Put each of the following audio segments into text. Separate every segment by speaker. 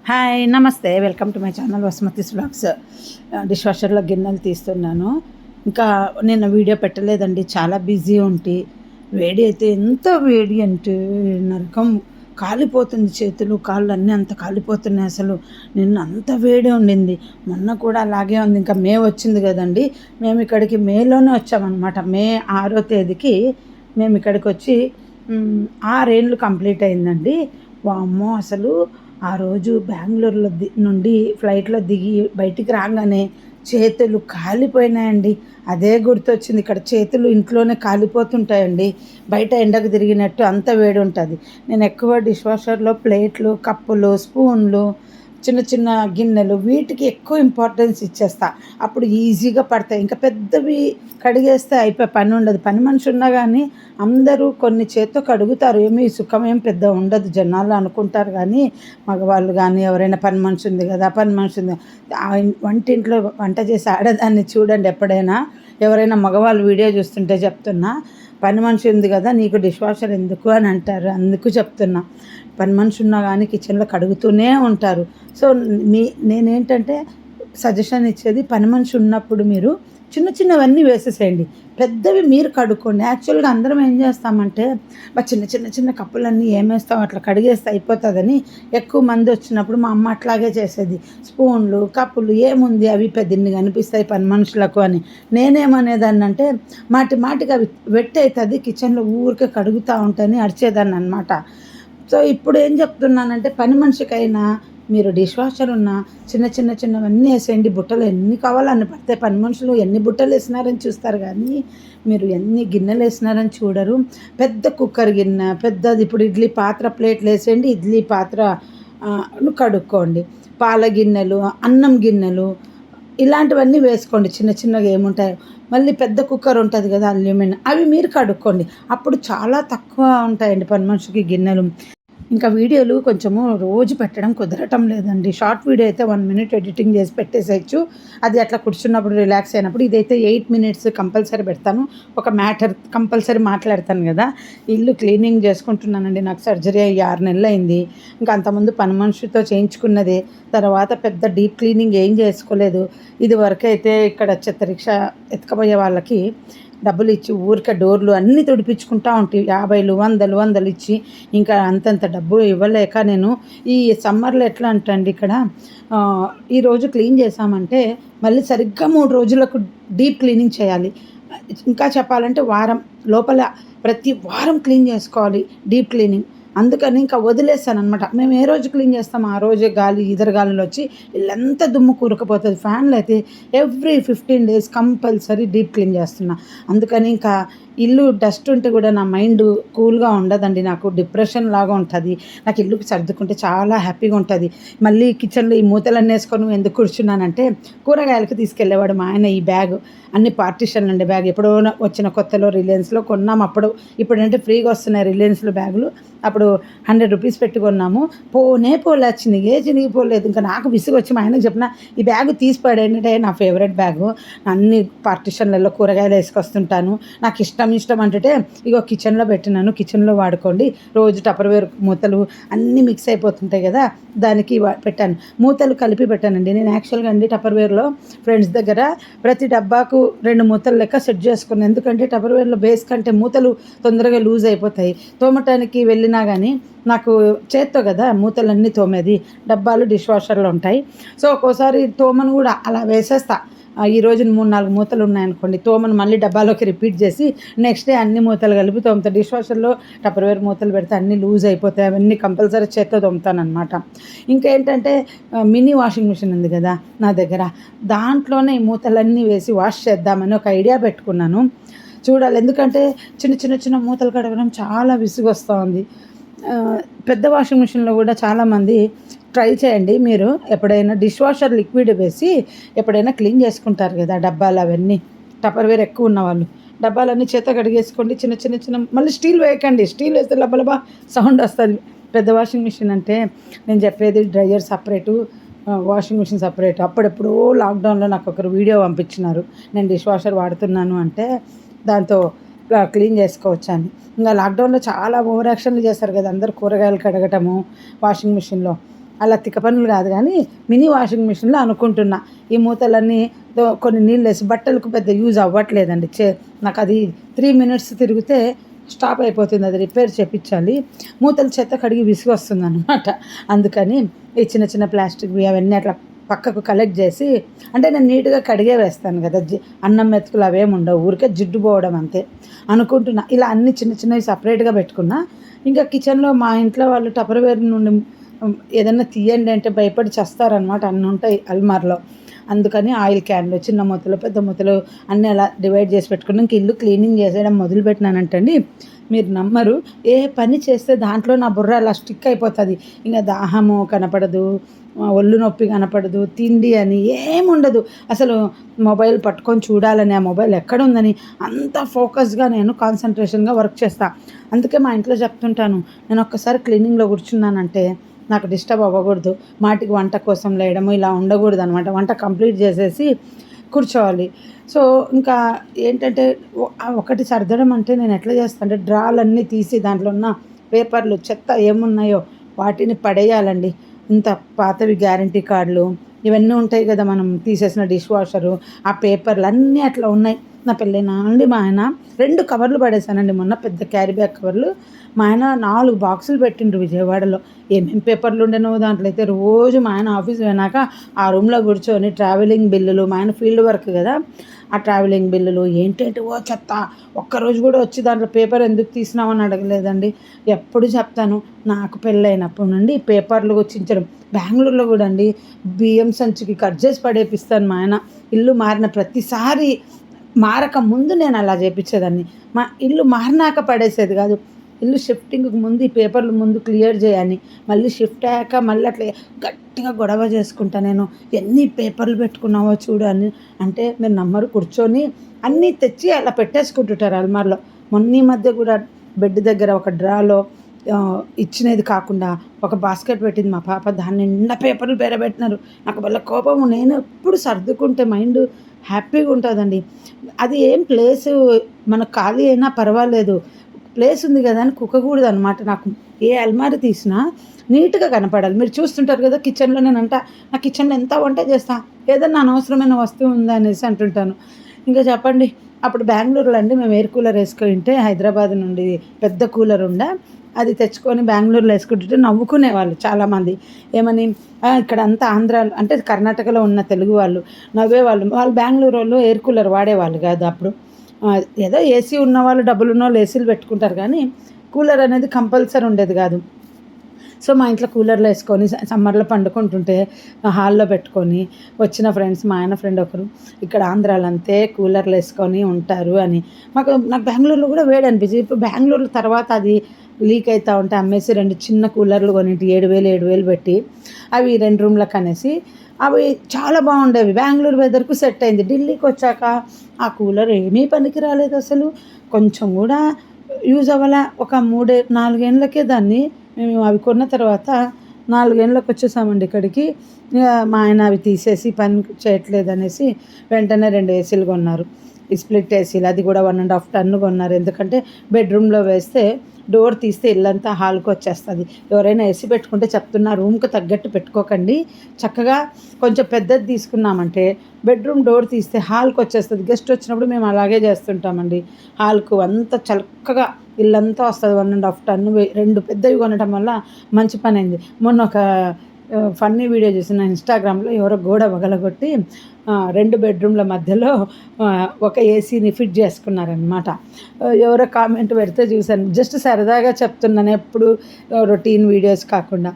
Speaker 1: Hi నమస్తే, welcome to my channel Vasumathi's vlogs. Dish వాషర్లో గిన్నెలు తీస్తున్నాను. ఇంకా నిన్న వీడియో పెట్టలేదండి, చాలా బిజీ ఉంటి. వేడి అయితే ఎంత వేడి అంటే నరకం, కాలిపోతుంది. చేతులు కాళ్ళు అన్నీ అంత కాలిపోతున్నాయి. అసలు నిన్న అంత వేడి ఉండింది. మొన్న కూడా అలాగే ఉంది. ఇంకా మే వచ్చింది కదండి, మేము ఇక్కడికి మేలోనే వచ్చామన్నమాట. మే 6వ తేదీకి మేము ఇక్కడికి వచ్చి 6 ఏళ్ళు కంప్లీట్ అయిందండి. వామ్మో, అసలు ఆ రోజు బెంగళూరులో నుండి ఫ్లైట్లో దిగి బయటికి రాగానే చేతులు కాలిపోయినాయండి. అదే గుర్తొచ్చింది. ఇక్కడ చేతులు ఇంట్లోనే కాలిపోతుంటాయండి, బయట ఎండకు తిరిగినట్టు అంత వేడి ఉంటుంది. నేను ఎక్కువ డిష్ వాషర్లో ప్లేట్లు, కప్పులు, స్పూన్లు, చిన్న చిన్న గిన్నెలు, వీటికి ఎక్కువ ఇంపార్టెన్స్ ఇచ్చేస్తా. అప్పుడు ఈజీగా పడతాయి. ఇంకా పెద్దవి కడిగేస్తే అయిపోయి పని ఉండదు. పని మనిషి ఉన్నా కానీ అందరూ కొన్ని చేత్తో కడుగుతారు, ఏమీ సుఖం ఏం పెద్ద ఉండదు జనాలు అనుకుంటారు. కానీ మగవాళ్ళు కానీ ఎవరైనా పని మనిషి ఉంది కదా, పని మనిషి ఉంది, వంటింట్లో వంట చేసి ఆడదాన్ని చూడండి. ఎప్పుడైనా ఎవరైనా మగవాళ్ళు వీడియో చూస్తుంటే చెప్తున్నా, పని మనిషి ఉంది కదా నీకు డిష్ వాషర్ ఎందుకు అని అంటారు. అందుకు చెప్తున్నా, పని మనిషి ఉన్నా కానీ కిచెన్లో కడుగుతూనే ఉంటారు. సో నేనేంటంటే సజెషన్ ఇచ్చేది, పని మనిషి ఉన్నప్పుడు మీరు చిన్న చిన్నవన్నీ వేసేసేయండి, పెద్దవి మీరు కడుక్కోండి. యాక్చువల్గా అందరం ఏం చేస్తామంటే చిన్న చిన్న చిన్న కప్పులన్నీ ఏమేస్తాం అట్లా కడిగేస్తే అయిపోతుందని, ఎక్కువ మంది వచ్చినప్పుడు మా అమ్మ అట్లాగే చేసేది. స్పూన్లు, కప్పులు ఏముంది అవి పెద్దన్ని కనిపిస్తాయి పని మనుషులకు అని. నేనేమనేదాన్ని అంటే మాటికి అవి వెట్ అవుతుంది, కిచెన్లో ఊరికే కడుగుతూ ఉంటాయని అరిచేదాన్ని అనమాట. సో ఇప్పుడు ఏం చెప్తున్నానంటే, పని మనిషికైనా మీరు డిష్ వాషర్ ఉన్న చిన్నవన్నీ వేసేయండి. బుట్టలు ఎన్ని కావాలో అన్ని పడతాయి. పని మనుషులు ఎన్ని బుట్టలు వేసినారని చూస్తారు కానీ మీరు ఎన్ని గిన్నెలు వేసినారని చూడరు. పెద్ద కుక్కర్ గిన్నె పెద్దది, ఇప్పుడు ఇడ్లీ పాత్ర ప్లేట్లు వేసేయండి, ఇడ్లీ పాత్ర కడుక్కోండి. పాల గిన్నెలు, అన్నం గిన్నెలు, ఇలాంటివన్నీ వేసుకోండి. చిన్నగా ఏముంటాయో. మళ్ళీ పెద్ద కుక్కర్ ఉంటుంది కదా అల్యూమినియం, అవి మీరు కడుక్కోండి. అప్పుడు చాలా తక్కువ ఉంటాయండి పని మనిషికి గిన్నెలు. ఇంకా వీడియోలు కొంచెము రోజు పెట్టడం కుదరటం లేదండి. షార్ట్ వీడియో అయితే 1 మినిట్ ఎడిటింగ్ చేసి పెట్టేసేయచ్చు, అది అట్లా కూర్చున్నప్పుడు రిలాక్స్ అయినప్పుడు. ఇదైతే 8 మినిట్స్ కంపల్సరీ పెడతాను. ఒక మ్యాటర్ కంపల్సరీ మాట్లాడతాను కదా. ఇల్లు క్లీనింగ్ చేసుకుంటున్నానండి. నాకు సర్జరీ అయ్యి 6 నెలలు అయింది. ఇంకా అంతకుముందు పని మనిషితో చేయించుకున్నదే, తర్వాత పెద్ద డీప్ క్లీనింగ్ ఏం చేసుకోలేదు. ఇది వరకు అయితే ఇక్కడ చెత్త రిక్షా ఎత్తుకపోయే వాళ్ళకి డబ్బులు ఇచ్చి ఊరికే డోర్లు అన్నీ తుడిపించుకుంటా ఉంటాయి. 50, 100 ఇచ్చి ఇంకా అంతంత డబ్బు ఇవ్వలేక నేను ఈ సమ్మర్లో ఎట్లా అంటండి, ఇక్కడ ఈరోజు క్లీన్ చేసామంటే మళ్ళీ సరిగ్గా 3 రోజులకు డీప్ క్లీనింగ్ చేయాలి. ఇంకా చెప్పాలంటే వారం లోపల ప్రతి వారం క్లీన్ చేసుకోవాలి డీప్ క్లీనింగ్. అందుకని ఇంకా వదిలేస్తాను అనమాట. మేము ఏ రోజు క్లీన్ చేస్తాం ఆ రోజే గాలి గాలులు వచ్చి ఇల్లంతా దుమ్ము కూరుకుపోతుంది. ఫ్యాన్లు అయితే every 15 days compulsory deep clean చేస్తున్నా. అందుకని ఇంకా ఇల్లు డస్ట్ ఉంటే కూడా నా మైండ్ కూల్గా ఉండదండి, నాకు డిప్రెషన్ లాగా ఉంటుంది. నాకు ఇల్లుకి సర్దుకుంటే చాలా హ్యాపీగా ఉంటుంది. మళ్ళీ కిచెన్లో ఈ మూతలన్నీ వేసుకొని ఎందుకు కూర్చున్నానంటే, కూరగాయలకు తీసుకెళ్ళేవాడు మా ఆయన ఈ బ్యాగ్, అన్ని పార్టిషన్లు ఉండే బ్యాగ్. ఎప్పుడో వచ్చిన కొత్తలో రిలయన్స్లో కొన్నాము. ఇప్పుడంటే ఫ్రీగా వస్తున్నాయి రిలయన్స్లో బ్యాగులు. అప్పుడు 100 రూపీస్ పెట్టుకున్నాము. పోలే చినిగిపోలేదు. ఇంకా నాకు విసుగు వచ్చి మా ఆయనకు చెప్పిన, ఈ బ్యాగు తీసి పడేయండి, నా ఫేవరెట్ బ్యాగు, అన్ని పార్టిషన్లలో కూరగాయలు వేసుకొస్తుంటాను, నాకు ఇష్టం అంటే ఇగో కిచెన్లో పెట్టినాను, కిచెన్లో వాడుకోండి. రోజు టపర్వేర్ మూతలు అన్నీ మిక్స్ అయిపోతుంటాయి కదా, దానికి పెట్టాను. మూతలు కలిపి పెట్టానండి నేను. యాక్చువల్గా అండి టపర్వేర్లో ఫ్రెండ్స్ దగ్గర ప్రతి డబ్బాకు 2 మూతలు లెక్క సెట్ చేసుకున్నాను. ఎందుకంటే టపర్వేర్లో బేస్ కంటే మూతలు తొందరగా లూజ్ అయిపోతాయి. తోమటానికి వెళ్ళినా కానీ నాకు చేత్తో కదా మూతలన్నీ తోమేది, డబ్బాలు డిష్ వాషర్లో ఉంటాయి. సో ఒక్కోసారి తోమను కూడా అలా వేసేస్తా. ఈరోజు 3-4 మూతలు ఉన్నాయనుకోండి, తోమను మళ్ళీ డబ్బాలోకి రిపీట్ చేసి నెక్స్ట్ డే అన్ని మూతలు కలిపి తోముతా. డిష్ వాషర్లో టపర్వేర్ మూతలు పెడితే అన్నీ లూజ్ అయిపోతాయి, అవన్నీ కంపల్సరీ చేత్తో తోముతాను అనమాట. ఇంకేంటంటే మినీ వాషింగ్ మిషన్ ఉంది కదా నా దగ్గర, దాంట్లోనే ఈ మూతలన్నీ వేసి వాష్ చేద్దామని ఒక ఐడియా పెట్టుకున్నాను. చూడాలి, ఎందుకంటే చిన్న మూతలు కడగడం చాలా విసుగు వస్తూ ఉంది. పెద్ద వాషింగ్ మిషన్లో కూడా చాలామంది ట్రై చేయండి. మీరు ఎప్పుడైనా డిష్ వాషర్ లిక్విడ్ వేసి ఎప్పుడైనా క్లీన్ చేసుకుంటారు కదా డబ్బాలు, అవన్నీ టపర్వేర్ ఎక్కువ ఉన్నవాళ్ళు డబ్బాలన్నీ చేత కడిగేసుకోండి. చిన్న మళ్ళీ స్టీల్ వేయకండి, స్టీల్ వేస్తే లబ్బలబా సౌండ్ వస్తుంది. పెద్ద వాషింగ్ మిషన్ అంటే నేను చెప్పేది dryer separate, washing machine separate. అప్పుడెప్పుడో లాక్డౌన్లో నాకు ఒకరు వీడియో పంపించినారు, నేను డిష్ వాషర్ వాడుతున్నాను అంటే దాంతో క్లీన్ చేసుకోవచ్చు అని. ఇంకా లాక్డౌన్లో చాలా ఓవర్ యాక్షన్లు చేస్తారు కదా అందరు, కూరగాయలు కడగటము వాషింగ్ మిషన్లో. అలా తిక్క పనులు కాదు కానీ మినీ వాషింగ్ మిషన్లో అనుకుంటున్నా. ఈ మూతలన్నీ కొన్ని నీళ్ళు వేసి బట్టలకు పెద్ద యూజ్ అవ్వట్లేదండి. నాకు అది 3 minutes తిరిగితే స్టాప్ అయిపోతుంది, అది రిపేర్ చేయించాలి. మూతలు చెత్త కడిగి విసిగి వస్తుంది అనమాట. అందుకని ఈ చిన్న చిన్న ప్లాస్టిక్వి అవన్నీ అట్లా పక్కకు కలెక్ట్ చేసి, అంటే నేను నీట్గా కడిగే వేస్తాను కదా, అన్నం మెతుకులు అవేమి ఉండవు, ఊరికే జిడ్డు పోవడం అంతే అనుకుంటున్నా. ఇలా అన్ని చిన్న చిన్నవి సపరేట్గా పెట్టుకున్నా. ఇంకా కిచెన్లో మా ఇంట్లో వాళ్ళు టపర్వేర్ నుండి ఏదన్నా తీయండి అంటే భయపడి చేస్తారనమాట. అన్నీ ఉంటాయి అల్మార్లో. అందుకని ఆయిల్ క్యాన్లు, చిన్న మూతలు, పెద్ద మూతలు అన్నీ అలా డివైడ్ చేసి పెట్టుకుని ఇంక ఇల్లు క్లీనింగ్ చేసేయడం మొదలుపెట్టినానంటండి. మీరు నమ్మరు, ఏ పని చేస్తే దాంట్లో నా బుర్ర అలా స్టిక్ అయిపోతుంది. ఇంకా దాహము కనపడదు, ఒళ్ళు నొప్పి కనపడదు, తిండి అని ఏముండదు. అసలు మొబైల్ పట్టుకొని చూడాలని, ఆ మొబైల్ ఎక్కడుందని అంత ఫోకస్గా నేను కాన్సన్ట్రేషన్గా వర్క్ చేస్తాను. అందుకే మా ఇంట్లో చెప్తుంటాను, నేను ఒక్కసారి క్లీనింగ్లో కూర్చున్నానంటే నాకు డిస్టర్బ్ అవ్వకూడదు, మాటికి వంట కోసం లేయడము ఇలా ఉండకూడదు అనమాట. వంట కంప్లీట్ చేసేసి కూర్చోవాలి. సో ఇంకా ఏంటంటే ఒకటి సర్దడం అంటే నేను ఎట్లా చేస్తాను అంటే డ్రాలన్నీ తీసి దాంట్లో ఉన్న పేపర్లు చెత్త ఏమున్నాయో వాటిని పడేయాలండి. ఇంత పాతవి గ్యారంటీ కార్డులు ఇవన్నీ ఉంటాయి కదా, మనం తీసేసిన డిష్ వాషరు, ఆ పేపర్లు అన్నీ అట్లా ఉన్నాయి. నా పెళ్ళైన నుండి మా ఆయన 2 కవర్లు పడేశానండి మొన్న, పెద్ద క్యారీ బ్యాగ్ కవర్లు. మా ఆయన 4 బాక్సులు పెట్టిండ్రు విజయవాడలో. ఏమేమి పేపర్లు ఉండేనో దాంట్లో. అయితే రోజు మా ఆయన ఆఫీస్ పోయినాక ఆ రూమ్లో కూర్చొని ట్రావెలింగ్ బిల్లులు, మా ఆయన ఫీల్డ్ వర్క్ కదా, ఆ ట్రావెలింగ్ బిల్లులు ఏంటేంటివో చెత్త. ఒక్కరోజు కూడా వచ్చి దాంట్లో పేపర్ ఎందుకు తీసినామని అడగలేదండి. ఎప్పుడు చెప్తాను, నాకు పెళ్ళైనప్పటి నుండి పేపర్లు చించడం. బెంగళూరులో కూడా అండి బియ్యం సంచికి కట్ చేసి పడేపిస్తాను. మా ఆయన ఇల్లు మారిన ప్రతిసారి, మారక ముందు నేను అలా చేయించేదాన్ని, మా ఇల్లు మారినాక పడేసేది కాదు. ఇల్లు షిఫ్టింగ్కి ముందు ఈ పేపర్లు ముందు క్లియర్ చేయాలి, మళ్ళీ షిఫ్ట్ అయ్యాక మళ్ళీ అట్లా గట్టిగా గొడవ చేసుకుంటా నేను. ఎన్ని పేపర్లు పెట్టుకున్నావో చూడు అని అంటే మీరు నమ్మరు, కూర్చొని అన్నీ తెచ్చి అలా పెట్టేసుకుంటుంటారు అల్మార్లో. మొన్న మధ్య కూడా బెడ్ దగ్గర ఒక డ్రాలో ఇచ్చినది కాకుండా ఒక బాస్కెట్ పెట్టింది మా పాప, దాన్ని నిండా పేపర్లు పేరబెట్టినారు. నాకు వల్ల కోపము. నేను ఎప్పుడు సర్దుకుంటే మైండ్ హ్యాపీగా ఉంటుందండి. అది ఏం ప్లేసు మనకు ఖాళీ అయినా పర్వాలేదు, ప్లేస్ ఉంది కదా అని కుక్కకూడదు అనమాట. నాకు ఏ అల్మారి తీసినా నీట్గా కనపడాలి. మీరు చూస్తుంటారు కదా కిచెన్లో, నేనంట నా కిచెన్లో ఎంత వంట చేస్తా, ఏదన్నా అనవసరమైన వస్తువు ఉందా అనేసి అంటుంటాను. ఇంకా చెప్పండి, అప్పుడు బెంగళూరులో అండి మేము ఎయిర్ కూలర్ వేసుకుంటే, హైదరాబాద్ నుండి పెద్ద కూలర్ ఉండే, అది తెచ్చుకొని బెంగళూరులో వేసుకుంటుంటే నవ్వుకునేవాళ్ళు చాలామంది. ఏమని, ఇక్కడ అంతా ఆంధ్ర అంటే కర్ణాటకలో ఉన్న తెలుగు వాళ్ళు నవ్వేవాళ్ళు. వాళ్ళు బెంగళూరు వాళ్ళు ఎయిర్ కూలర్ వాడేవాళ్ళు కాదు అప్పుడు. ఏదో ఏసీ ఉన్నవాళ్ళు, డబ్బులు ఉన్న వాళ్ళు ఏసీలు పెట్టుకుంటారు కానీ కూలర్ అనేది కంపల్సరీ ఉండేది కాదు. సో మా ఇంట్లో కూలర్లో వేసుకొని సమ్మర్లో పండుకుంటుంటే హాల్లో పెట్టుకొని వచ్చిన ఫ్రెండ్స్, మా ఆయన ఫ్రెండ్ ఒకరు, ఇక్కడ ఆంధ్రాలో అంతే కూలర్లు వేసుకొని ఉంటారు అని. నాకు బెంగళూరులో కూడా వేడి అనిపించింది. ఇప్పుడు బెంగళూరు తర్వాత అది లీక్ అవుతూ ఉంటే అమ్మేసి 2 చిన్న కూలర్లు కొనింటి 7,000 పెట్టి, అవి 2 రూమ్లకు అనేసి. అవి చాలా బాగుండేవి, బెంగళూరు వెదర్కు సెట్ అయింది. ఢిల్లీకి వచ్చాక ఆ కూలర్ ఏమీ పనికి రాలేదు, అసలు కొంచెం కూడా యూజ్ అవ్వాల. ఒక 3-4 ఏళ్ళకే దాన్ని మేము అవి కొన్న తర్వాత 4 ఏళ్ళకి వచ్చేసామండి ఇక్కడికి. మా ఆయన అవి తీసేసి పని చేయట్లేదు అనేసి వెంటనే 2 ఏసీలు కొన్నారు, ఈ స్ప్లిట్ ఏసీలు. అది కూడా 1.5 టన్ను కొన్నారు. ఎందుకంటే బెడ్రూమ్లో వేస్తే డోర్ తీస్తే ఇల్లంతా హాల్కి వచ్చేస్తుంది. ఎవరైనా ఏసీ పెట్టుకుంటే చెప్తున్నా, రూమ్కి తగ్గట్టు పెట్టుకోకండి. చక్కగా కొంచెం పెద్దది తీసుకున్నామంటే బెడ్రూమ్ డోర్ తీస్తే హాల్కి వచ్చేస్తుంది. గెస్ట్ వచ్చినప్పుడు మేము అలాగే చేస్తుంటామండి. హాల్కు అంత చక్కగా ఇల్లంతా వస్తుంది. 1.5 టన్ను 2 పెద్దవి కొనడం వల్ల మంచి పని అయింది. మొన్న ఒక ఫన్నీ వీడియో చూసిన ఇన్స్టాగ్రామ్లో, ఎవరో గోడ పగలగొట్టి 2 బెడ్రూమ్ల మధ్యలో ఒక ఏసీని ఫిట్ చేసుకున్నారనమాట. ఎవరో కామెంట్ పెడితే చూశాను. జస్ట్ సరదాగా చెప్తున్నాను, ఎప్పుడు రొటీన్ వీడియోస్ కాకుండా.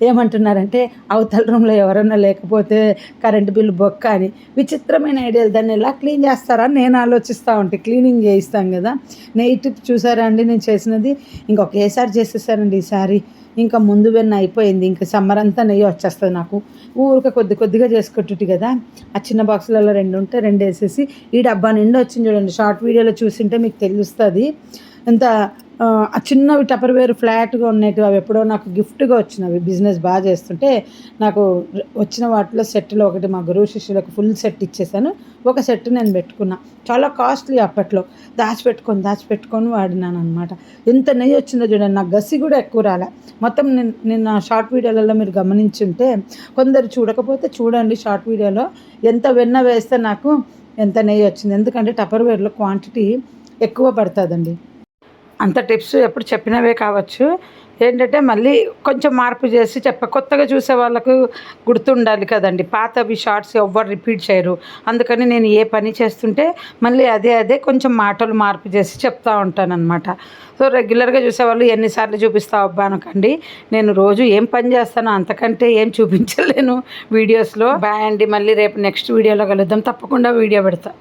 Speaker 1: ఏమంటున్నారంటే, అవతల రూమ్లో ఎవరన్నా లేకపోతే కరెంటు బిల్లు బొక్క అని. విచిత్రమైన ఐడియాలు. దాన్ని ఎలా క్లీన్ చేస్తారా అని నేను ఆలోచిస్తూ ఉంటే, క్లీనింగ్ చేయిస్తాం కదా. నెయ్యి టిప్ చూసారా అండి నేను చేసినది? ఇంకొకేసారి చేసేసానండి ఈసారి. ఇంకా ముందు వెన్న అయిపోయింది, ఇంకా సమ్మర్ అంతా నెయ్యి వచ్చేస్తుంది నాకు. ఊరికే కొద్దిగా చేసుకుంటుంది కదా. ఆ చిన్న బాక్సులలో 2 ఉంటే 2 వేసేసి, ఈ డబ్బా నిండా వచ్చింది చూడండి. షార్ట్ వీడియోలో చూసింటే మీకు తెలుస్తుంది ఎంత ఆ చిన్నవి టపర్వేర్ ఫ్లాట్గా ఉన్నవి అవి ఎప్పుడో నాకు గిఫ్ట్గా వచ్చినవి. బిజినెస్ బాగా చేస్తుంటే నాకు వచ్చిన వాటిలో సెట్లో ఒకటి మా గురువు శిష్యులకు ఫుల్ సెట్ ఇచ్చేసాను. ఒక సెట్ నేను పెట్టుకున్నా. చాలా కాస్ట్లీ అప్పట్లో. దాచిపెట్టుకొని వాడినాను అనమాట. ఎంత నెయ్యి వచ్చిందో చూడండి. నాకు గసి కూడా ఎక్కువ రాలే. మొత్తం నిన్న షార్ట్ వీడియోలలో మీరు గమనించుంటే, కొందరు చూడకపోతే చూడండి షార్ట్ వీడియోలో ఎంత వెన్న వేస్తే నాకు ఎంత నెయ్యి వచ్చింది. ఎందుకంటే టపర్వేర్లో క్వాంటిటీ ఎక్కువ పడుతుందండి. అంత టిప్స్ ఎప్పుడు చెప్పినవే కావచ్చు. ఏంటంటే మళ్ళీ కొంచెం మార్పు చేసి కొత్తగా చూసే వాళ్ళకు గుర్తుండాలి కదండి. పాతవి షార్ట్స్ ఎవ్వరు రిపీట్ చేయరు. అందుకని నేను ఏ పని చేస్తుంటే మళ్ళీ అదే కొంచెం మాటలు మార్పు చేసి చెప్తూ ఉంటానన్నమాట. సో రెగ్యులర్గా చూసేవాళ్ళు ఎన్నిసార్లు చూపిస్తావు అబ్బా అనకండి. నేను రోజు ఏం పని చేస్తానో అంతకంటే ఏం చూపించలేను వీడియోస్లో. బాయ్ అండి. మళ్ళీ రేపు నెక్స్ట్ వీడియోలో కలుద్దాం. తప్పకుండా వీడియో పెడతా.